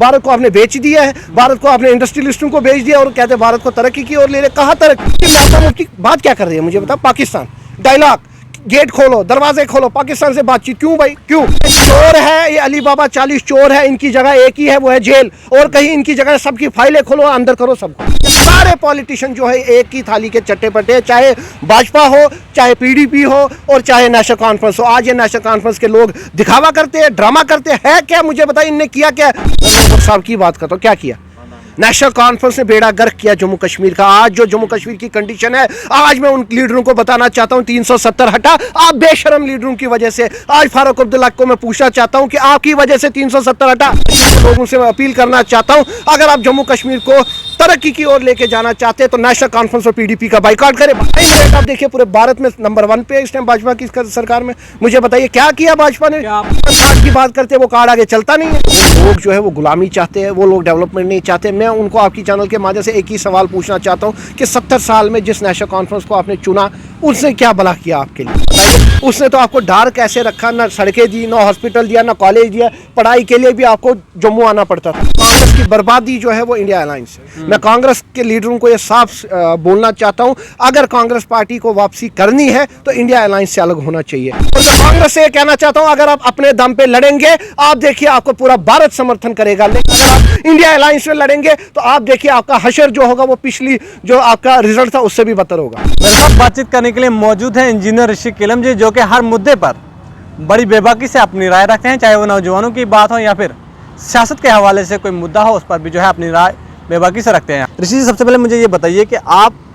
भारत को आपने बेच दिया है, भारत को आपने इंडस्ट्रियलिस्टों को बेच दिया और कहते हैं भारत को तरक्की की ओर ले रहे। कहाँ तरक्की? महबूबा मुफ्ती बात क्या कर रही है मुझे बताओ। पाकिस्तान डायलॉग, गेट खोलो, दरवाजे खोलो, पाकिस्तान से बातचीत क्यों भाई, क्यों? चोर है ये अली बाबा 40 चोर है, इनकी जगह एक ही है, वो है जेल। और कहीं इनकी जगह सबकी फाइलें खोलो, अंदर करो सबको। सारे पॉलिटिशियन जो है एक ही थाली के चट्टे पट्टे, चाहे भाजपा हो, चाहे पीडीपी हो और चाहे नेशनल कॉन्फ्रेंस हो। आज ये नेशनल कॉन्फ्रेंस के लोग दिखावा करते हैं, ड्रामा करते हैं क्या? मुझे बताइए इनने किया क्या? साहब की बात करता हूँ, क्या किया? नेशनल कॉन्फ्रेंस ने बेड़ा गर्क किया जम्मू कश्मीर का। आज जो जम्मू कश्मीर की कंडीशन है, आज मैं उन लीडरों को बताना चाहता हूं 370 हटा। आप बेशरम लीडरों की वजह से, आज फारूक अब्दुल्ला को मैं पूछना चाहता हूं कि आपकी वजह से 370 हटा। लोगों से मैं अपील करना चाहता हूं, अगर आप जम्मू कश्मीर को तरक्की की ओर लेके जाना चाहते हैं तो नेशनल कॉन्फ्रेंस और पीडीपी का बाइकआउट करें। आप देखिए पूरे भारत में नंबर 1 पे इस टाइम भाजपा की सरकार में। मुझे बताइए क्या किया भाजपा ने? कार्ड की बात करते हैं, वो कार्ड आगे चलता नहीं है। लोग जो है वो गुलामी चाहते हैं, वो लोग डेवलपमेंट नहीं चाहते। मैं उनको आपकी चैनल के माध्यम से एक ही सवाल पूछना चाहता हूँ कि 70 साल में जिस नेशनल कॉन्फ्रेंस को आपने चुना, उसने क्या भला किया आपके लिए? उसने तो आपको डर कैसे रखा, ना सड़कें दी, ना हॉस्पिटल दिया, ना कॉलेज दिया। पढ़ाई के लिए भी आपको जम्मू आना पड़ता था। कांग्रेस की बर्बादी जो है वो इंडिया अलायंस है। मैं कांग्रेस के लीडरों को ये साफ बोलना चाहता हूँ, अगर कांग्रेस पार्टी को वापसी करनी है तो इंडिया अलायंस से अलग होना चाहिए। और मैं कांग्रेस से कहना चाहता हूँ, अगर आप अपने दम पे लड़ेंगे, आप देखिए आपको पूरा भारत समर्थन करेगा। लेकिन अगर आप इंडिया अलायंस में लड़ेंगे तो आप देखिए आपका हशर जो होगा वो पिछली जो आपका रिजल्ट था उससे भी बदतर होगा। बातचीत करने के लिए मौजूद है इंजीनियर ऋषि किलम जी, जो कि हर मुद्दे पर बड़ी बेबाकी से अपनी राय रखते हैं, चाहे वो नौजवानों की बात हो या फिर सियासत के हवाले से कोई मुद्दा हो, उस पर भी जो है अपनी राय बेबाकी से रखते हैं। ऋषि जी, सबसे पहले मुझे ये बताइए कि आप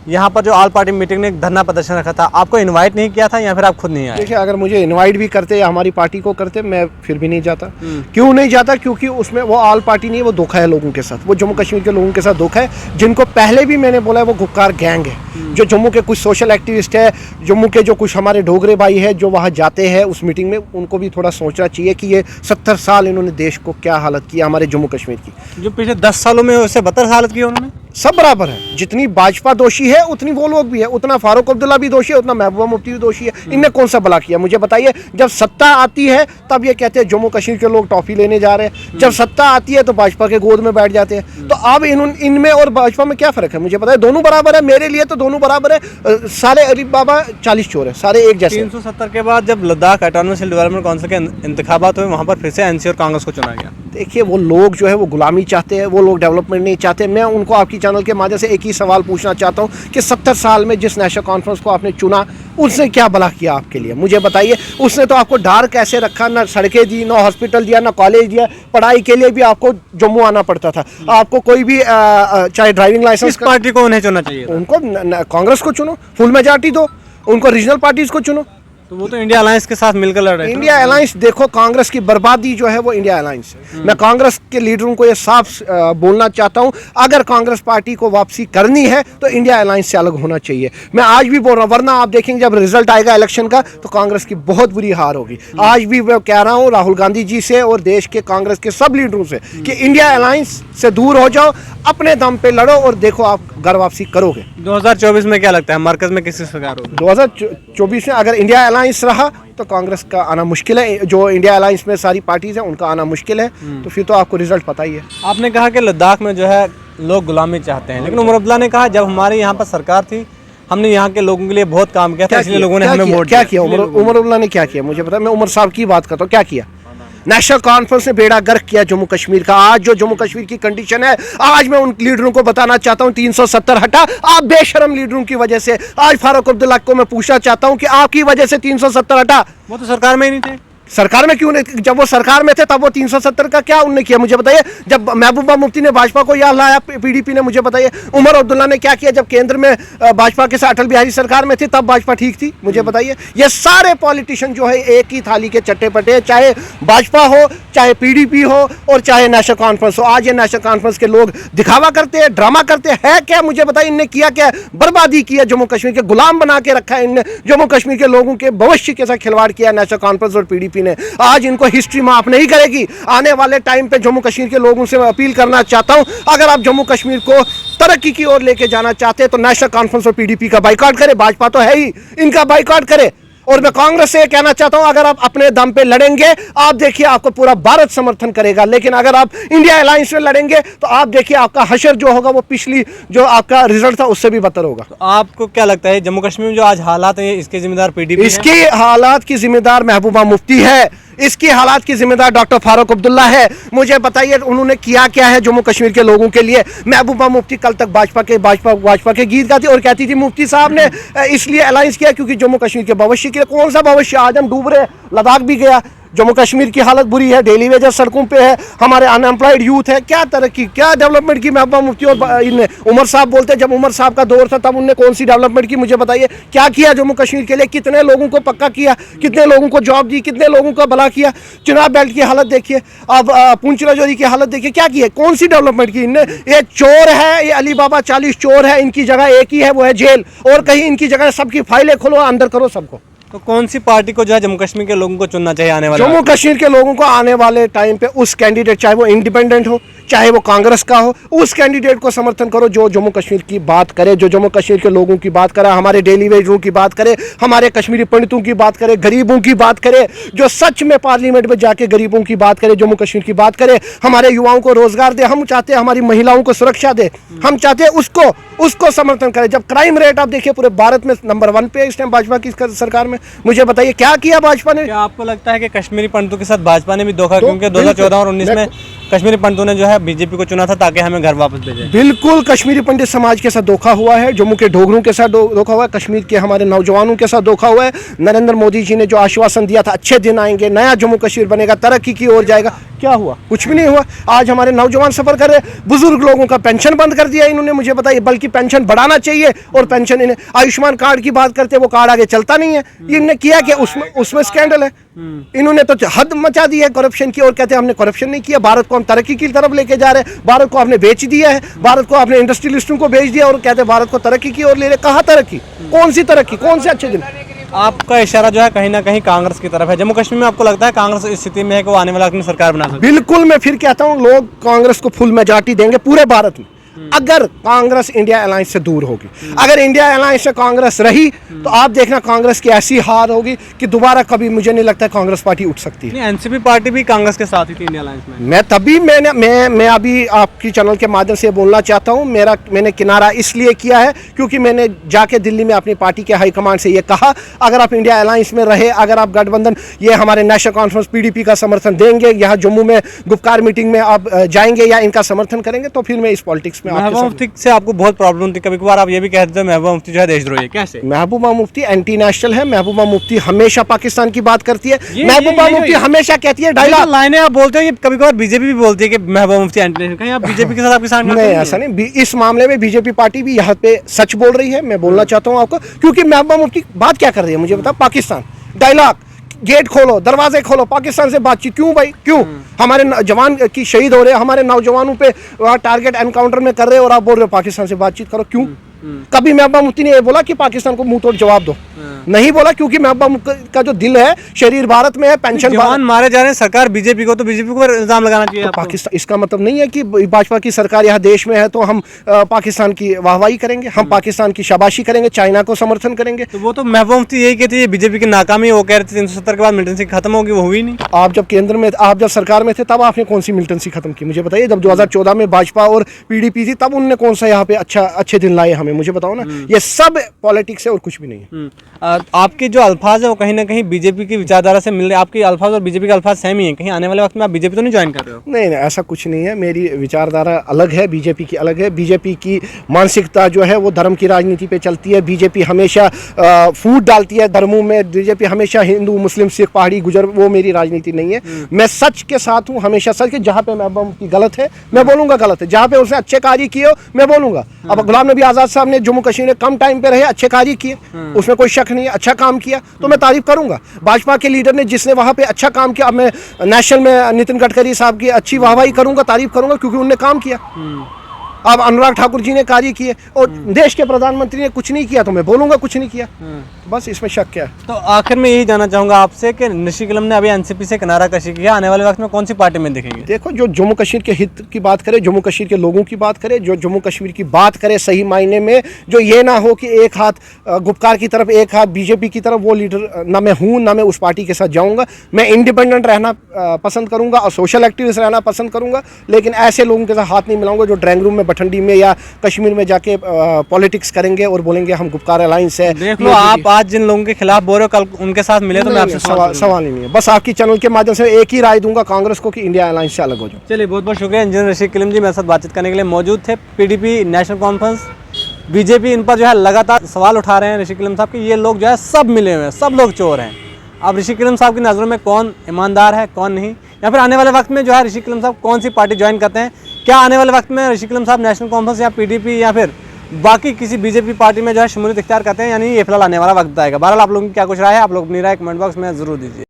यहाँ पर जो ऑल पार्टी मीटिंग ने एक धरना प्रदर्शन रखा था, आपको इनवाइट नहीं किया था या फिर आप खुद नहीं आए? देखिए, अगर मुझे इनवाइट भी करते या हमारी पार्टी को करते, मैं फिर भी नहीं जाता। क्यों नहीं जाता? क्योंकि उसमें वो ऑल पार्टी नहीं है, वो धोखा है लोगों के साथ। वो जम्मू कश्मीर के लोगों के साथ धोखा है, जिनको पहले भी मैंने बोला है वो गुप्कार गैंग है। जो जम्मू के कुछ सोशल एक्टिविस्ट है, जम्मू के जो कुछ हमारे डोगरे भाई है जो वहाँ जाते हैं उस मीटिंग में, उनको भी थोड़ा सोचना चाहिए कि ये 70 साल इन्होंने देश को क्या हालत की हमारे जम्मू कश्मीर की। जो पिछले 10 सालों में उससे बदतर हालत की उन्होंने। सब बराबर है, जितनी भाजपा दोषी है उतनी वो लोग भी है, उतना फारूक अब्दुल्ला भी दोषी है, उतना महबूबा मुफ्ती भी दोषी है। इनने कौन सा भला किया मुझे बताइए? जब सत्ता आती है तब ये कहते हैं जम्मू कश्मीर के लोग टॉफी लेने जा रहे हैं, जब सत्ता आती है तो भाजपा के गोद में बैठ जाते हैं। तो अब इनमें और भाजपा में क्या फर्क है मुझे बताइए? दोनों बराबर है, मेरे लिए तो दोनों बराबर है। सारे अली बाबा 40 चोर है, सारे एक जैसे। 370 के बाद जब लद्दाख ऑटोनमस डेवलपमेंट काउंसिल के इंतखाबात हुए, वहाँ पर फिर से एनसी और कांग्रेस को चुना गया। देखिए, वो लोग जो है वो गुलामी चाहते हैं, वो लोग डेवलपमेंट नहीं चाहते। मैं उनको आपकी चैनल के माध्यम से एक ही सवाल पूछना चाहता हूँ कि 70 साल में जिस नेशनल कॉन्फ्रेंस को आपने चुना, उसने क्या भला किया आपके लिए? मुझे बताइए। उसने तो आपको डर कैसे रखा, ना सड़कें दी, ना हॉस्पिटल दिया, ना कॉलेज दिया। पढ़ाई के लिए भी आपको जम्मू आना पड़ता था। आपको कोई भी चाहे ड्राइविंग लाइसेंस, पार्टी को उन्हें चुनना चाहिए? उनको कांग्रेस को चुनो, फुल मेजॉरिटी दो, उनको रीजनल पार्टीज को चुनो। तो वो तो इंडिया अलायंस के साथ मिलकर लड़ रहे हैं। इंडिया अलायंस, देखो कांग्रेस की बर्बादी जो है वो इंडिया अलायंस है। मैं कांग्रेस के लीडरों को ये साफ बोलना चाहता हूं, अगर कांग्रेस पार्टी को वापसी करनी है तो इंडिया अलायंस से अलग होना चाहिए। मैं आज भी बोल रहा हूं, वरना आप देखेंगे जब रिजल्ट आएगा इलेक्शन का तो कांग्रेस की बहुत बुरी हार होगी। आज भी मैं कह रहा हूँ राहुल गांधी जी से और देश के कांग्रेस के सब लीडरों से कि इंडिया अलायंस से दूर हो जाओ, अपने दम पे लड़ो और देखो आप घर वापसी करोगे। 2024 में क्या लगता है मरकज में किसकी सरकार होगी? 2024 में अगर इंडिया अलायंस रहा तो कांग्रेस का आना मुश्किल है। जो इंडिया अलायंस में सारी पार्टीज हैं उनका आना मुश्किल है। तो फिर तो आपको रिजल्ट पता ही है। आपने कहा कि लद्दाख में जो है लोग गुलामी चाहते हैं, लेकिन उमर अब्दुल्ला ने कहा जब हमारे यहाँ पर सरकार थी हमने यहाँ के लोगों के लिए बहुत काम किया था, इसलिए लोगों ने हमें वोट दिया। क्या किया उमर अब्दुल्ला ने? क्या किया मुझे पता, मैं उमर साहब की बात करता हूँ। क्या किया? नेशनल कॉन्फ्रेंस ने बेड़ा गर्क किया जम्मू कश्मीर का। आज जो जम्मू कश्मीर की कंडीशन है, आज मैं उन लीडरों को बताना चाहता हूं 370 हटा। आप बेशरम लीडरों की वजह से, आज फारूक अब्दुल्ला को मैं पूछना चाहता हूं कि आपकी वजह से 370 हटा। वो तो सरकार में ही नहीं थे। सरकार में क्यों नहीं? जब वो सरकार में थे तब वो 370 का क्या उन्होंने किया मुझे बताइए? जब महबूबा मुफ्ती ने भाजपा को यहाँ लाया, पीडीपी ने, मुझे बताइए उमर अब्दुल्ला ने क्या किया? जब केंद्र में भाजपा के साथ अटल बिहारी सरकार में थे तब भाजपा ठीक थी मुझे बताइए? ये सारे पॉलिटिशियन जो है एक ही थाली के चट्टे पट्टे, चाहे भाजपा हो, चाहे पीडीपी हो और चाहे नेशनल कॉन्फ्रेंस हो। आज ये नेशनल कॉन्फ्रेंस के लोग दिखावा करते हैं, ड्रामा करते हैं क्या? मुझे बताइए इनने किया क्या? बर्बादी किया, जम्मू कश्मीर के गुलाम बना के रखा है इनने। जम्मू कश्मीर के लोगों के भविष्य के साथ खिलवाड़ किया नेशनल कॉन्फ्रेंस और पीडीपी ने। आज इनको हिस्ट्री माफ नहीं करेगी। आने वाले टाइम पे जम्मू कश्मीर के लोगों से मैं अपील करना चाहता हूं, अगर आप जम्मू कश्मीर को तरक्की की ओर लेके जाना चाहते हैं तो नेशनल कॉन्फ्रेंस और पीडीपी का बाइकआउट करें। भाजपा तो है ही, इनका बाइकआउट करें और मैं कांग्रेस से कहना चाहता हूं, अगर आप अपने दम पे लड़ेंगे, आप देखिए आपको पूरा भारत समर्थन करेगा, लेकिन अगर आप इंडिया अलायंस में लड़ेंगे तो आप देखिए आपका हशर जो होगा वो पिछली जो आपका रिजल्ट था उससे भी बदतर होगा। तो आपको क्या लगता है जम्मू कश्मीर में जो आज हालात है इसके जिम्मेदार पीडीपी इसकी हालात की जिम्मेदार महबूबा मुफ्ती है, इसकी हालात की जिम्मेदार डॉक्टर फारूक अब्दुल्ला है। मुझे बताइए उन्होंने किया क्या है जम्मू कश्मीर के लोगों के लिए। महबूबा मुफ्ती कल तक भाजपा के गीत गाती और कहती थी मुफ्ती साहब ने इसलिए अलायंस किया क्योंकि जम्मू कश्मीर के भविष्य के लिए। कौन सा भविष्य? आज हम डूब रहे, लद्दाख भी गया, जम्मू कश्मीर की हालत बुरी है, डेली वेजेस सड़कों पे है, हमारे अनएम्प्लॉयड यूथ है। क्या तरक्की, क्या डेवलपमेंट की महबूबा मुफ्ती और इनने? उमर साहब बोलते जब उमर साहब का दौर था तब उनने कौन सी डेवलपमेंट की? मुझे बताइए क्या किया जम्मू कश्मीर के लिए? कितने लोगों को पक्का किया, कितने लोगों को जॉब दी, कितने लोगों का भला किया? चुनाव बेल्ट की हालत देखिए, अब पुंछ राजौरी की हालत देखिए, क्या किया? कौन सी डेवलपमेंट की इनने? ये चोर है, ये अली बाबा 40 चोर है, इनकी जगह एक ही है, वो है जेल। और कहीं इनकी जगह सबकी फाइलें खोलो, अंदर करो सबको। तो कौन सी पार्टी को जो है जम्मू कश्मीर के लोगों को चुनना चाहिए आने वाले? जम्मू कश्मीर के लोगों को आने वाले टाइम पे उस कैंडिडेट, चाहे वो इंडिपेंडेंट हो चाहे वो कांग्रेस का हो, उस कैंडिडेट को समर्थन करो जो जम्मू कश्मीर की बात करे, जो जम्मू कश्मीर के लोगों की बात करे, हमारे डेली वेजरों की बात करे, हमारे कश्मीरी पंडितों की बात करे, गरीबों की बात करे, जो सच में पार्लियामेंट में जाके गरीबों की बात करे, जम्मू कश्मीर की बात करे, हमारे युवाओं को रोजगार दे। हम चाहते हैं हमारी महिलाओं को सुरक्षा दे, हम चाहते हैं उसको समर्थन करे। जब क्राइम रेट आप देखिए पूरे भारत में नंबर 1 पे इस टाइम भाजपा की सरकार में। मुझे बताइए क्या किया भाजपा ने? क्या आपको लगता है कि कश्मीरी पंडितों के साथ भाजपा ने भी धोखा, क्योंकि 2014 और 19 में कश्मीरी पंडितों ने जो है बीजेपी को चुना था ताकि हमें घर वापस भेजे? बिल्कुल कश्मीरी पंडित समाज के साथ धोखा हुआ है, जम्मू के डोगरों के साथ धोखा हुआ है, कश्मीर के हमारे नौजवानों के साथ धोखा हुआ है। नरेंद्र मोदी जी ने जो आश्वासन दिया था अच्छे दिन आएंगे, नया जम्मू कश्मीर बनेगा, तरक्की की ओर जाएगा, क्या हुआ? कुछ भी नहीं हुआ। आज हमारे नौजवान सफर कर रहे, बुजुर्ग लोगों का पेंशन बंद कर दिया इन्होंने। मुझे बताइए, बल्कि पेंशन बढ़ाना चाहिए और पेंशन इन्हें, आयुष्मान कार्ड की बात करते वो कार्ड आगे चलता नहीं है। इन्होंने किया क्या? उसमें स्कैंडल है। इन्होंने तो हद मचा दी है करप्शन की और कहते हैं हमने करप्शन नहीं किया। भारत को हम तरक्की की तरफ लेके जा रहे हैं, भारत को आपने बेच दिया है, भारत को आपने इंडस्ट्रियलिस्टों को बेच दिया और कहते हैं भारत को तरक्की की ओर ले रहे। कहाँ तरक्की? कौन सी तरक्की? कौन से अच्छे दिन? आपका इशारा जो है कहीं ना कहीं कांग्रेस की तरफ है। जम्मू कश्मीर में आपको लगता है कांग्रेस इस स्थिति में है कि वो आने वाला अपनी सरकार बना सकती है? बिल्कुल, मैं फिर कहता हूं लोग कांग्रेस को फुल मेजॉरिटी देंगे पूरे भारत में अगर कांग्रेस इंडिया अलायंस से दूर होगी। अगर इंडिया अलायंस से कांग्रेस रही तो आप देखना कांग्रेस की ऐसी हार होगी कि दोबारा कभी मुझे नहीं लगता कांग्रेस पार्टी उठ सकती है। एनसीपी पार्टी भी कांग्रेस के साथ ही थी इंडिया अलायंस में। मैं अभी आपकी चैनल के माध्यम से बोलना चाहता हूं, मैंने किनारा इसलिए किया है क्योंकि मैंने जाके दिल्ली में अपनी पार्टी के हाईकमांड से ये कहा अगर आप इंडिया अलायंस में रहे, अगर आप गठबंधन ये हमारे नेशनल कॉन्फ्रेंस पीडीपी का समर्थन देंगे, यहाँ जम्मू में गुफ्कार मीटिंग में आप जाएंगे या इनका समर्थन करेंगे तो फिर मैं इस पॉलिटिक्स में। महबूबा मुफ्ती से आपको बहुत प्रॉब्लम होती है, कभी कभार आप ये भी कहते हैं महबूबा मुफ्ती जो है देशद्रोही है, कैसे? महबूबा मुफ्ती एंटी नेशनल है। महबूबा मुफ्ती हमेशा पाकिस्तान की बात करती है। महबूबा मुफ्ती हमेशा कहती है डायलॉग लाइनें आप बोलते हैं, कभी कभार बीजेपी भी बोलती है कि महबूबा मुफ्ती एंटी नेशनल। कहीं आप बीजेपी के साथ आपके साथ नहीं? ऐसा नहीं, इस मामले में बीजेपी पार्टी भी यहाँ पे सच बोल रही है। मैं बोलना चाहता हूँ आपको, क्योंकि महबूबा मुफ्ती बात क्या कर रही है मुझे बताओ। पाकिस्तान डायलॉग, गेट खोलो, दरवाजे खोलो, पाकिस्तान से बातचीत क्यों भाई? क्यों? हमारे जवान की शहीद हो रहे हैं, हमारे नौजवानों पे वहाँ टारगेट एनकाउंटर में कर रहे हो और आप बोल रहे हो पाकिस्तान से बातचीत करो, क्यों? कभी महबूबा मुफ्ती ने ये बोला कि पाकिस्तान को मुंह तोड़ जवाब दो? नहीं बोला, क्योंकि महबूबा मुफ्ती का जो दिल है शरीर भारत में है। पेंशन जवान मारे जा रहे हैं, सरकार बीजेपी को, तो बीजेपी को इल्जाम लगाना चाहिए। तो पाकिस्तान, इसका मतलब नहीं है कि भाजपा की सरकार यहाँ देश में है तो हम पाकिस्तान की वाहवाही करेंगे, हम पाकिस्तान की शाबाशी करेंगे, चाइना को समर्थन करेंगे। तो वो तो महबूबा मुफ्ती यही कहती है बीजेपी की नाकामी, वो कह रहे थे 370 के बाद मिलिटेंसी खत्म होगी, वो हुई नहीं। आप जब केंद्र में, आप जब सरकार में थे तब आपने कौन सी मिलिटेंसी खत्म की? मुझे बताइए। जब 2014 में भाजपा और पीडीपी थी तब उनने कौन सा यहाँ पे अच्छे दिन लाए हमें? मुझे बताओ ना। ये सब पॉलिटिक्स है और कुछ भी नहीं है। आपके जो अल्फाज है वो कहीं ना कहीं बीजेपी की विचारधारा से मिल रहे हैं। आपके अल्फाज और बीजेपी के अल्फाज सेम ही हैं। कहीं आने वाले वक्त में आप बीजेपी तो नहीं ज्वाइन कर रहे हो? नहीं, ऐसा कुछ नहीं है। मेरी विचारधारा अलग है, बीजेपी की अलग है। बीजेपी की मानसिकता जो है वो धर्म की राजनीति पे चलती है। बीजेपी हमेशा फूट डालती है धर्मों में। बीजेपी हमेशा हिंदू, मुस्लिम, सिख, पहाड़ी, गुजर, वो मेरी राजनीति नहीं है। मैं सच के साथ हूँ, हमेशा सच के। जहाँ पे महबूबा मुफ्ती गलत है मैं बोलूंगा गलत है, जहाँ पे उसने अच्छे कार्य किए हो मैं बोलूंगा। अब गुलाम नबी आज़ाद साहब ने जम्मू कश्मीर में कम टाइम पे रहे, अच्छे कार्य किए, उसमें कोई शक नहीं है, अच्छा काम किया तो मैं तारीफ करूंगा। भाजपा के लीडर ने जिसने वहां पे अच्छा काम किया, अब मैं नेशनल में नितिन गडकरी साहब की अच्छी वाहवाही करूंगा, तारीफ करूंगा क्योंकि उनने काम किया। अब अनुराग ठाकुर जी ने कार्य किए और देश के प्रधानमंत्री ने कुछ नहीं किया, तो मैं बोलूंगा कुछ नहीं किया। बस इसमें शक क्या है? तो आखिर में यही जानना चाहूंगा आपसे कि ऋषि कलम ने अभी एनसीपी से किनारा कशी किया, आने वाले वक्त में कौन सी पार्टी में दिखेंगे? देखो, जो जम्मू कश्मीर के हित की बात करे, जम्मू कश्मीर के लोगों की बात करे, जो जम्मू कश्मीर की बात करे सही मायने में, जो ये ना हो कि एक हाथ गुपकार की तरफ एक हाथ बीजेपी की तरफ, वो लीडर ना मैं हूँ, ना मैं उस पार्टी के साथ जाऊँगा। मैं इंडिपेंडेंट रहना पसंद करूँगा और सोशल एक्टिविस्ट रहना पसंद करूँगा, लेकिन ऐसे लोगों के साथ हाथ नहीं मिलाऊंगा जो ड्राइंग रूम में भठंडी में या कश्मीर में जाके पॉलिटिक्स करेंगे और बोलेंगे हम गुपकार अलायंस है। देख लो, आप आज जिन लोगों के खिलाफ बोल रहे हो, कल उनके साथ मिले तो मैं आपसे सवाल ही नहीं है। बस आपकी चैनल के माध्यम से एक ही राय दूंगा कांग्रेस को कि इंडिया अलायंस से अलग हो जाओ। चलिए, बहुत बहुत शुक्रिया इंजीनियर ऋषि कलम जी मेरे साथ बातचीत करने के लिए मौजूद थे। PDP, national conference, BJP in पर जो है लगातार सवाल उठा रहे हैं ऋषि कलम साहब कि ये लोग जो है सब मिले हुए हैं, सब लोग चोर हैं। अब ऋषि कलम साहब की नज़रों में कौन ईमानदार है, कौन नहीं, या फिर आने वाले वक्त में जो है ऋषि कलम साहब कौन सी पार्टी ज्वाइन करते हैं? क्या आने वाले वक्त में ऋषि कलम साहब नेशनल कॉन्फ्रेंस या पीडीपी या फिर बाकी किसी बीजेपी पार्टी में जो है शमूलियत इख्तियार करते हैं, यानी ये फिलहाल आने वाला वक्त आएगा। बहरहाल आप लोगों की क्या कुछ राय है, आप लोग अपनी राय कमेंट बॉक्स में जरूर दीजिए।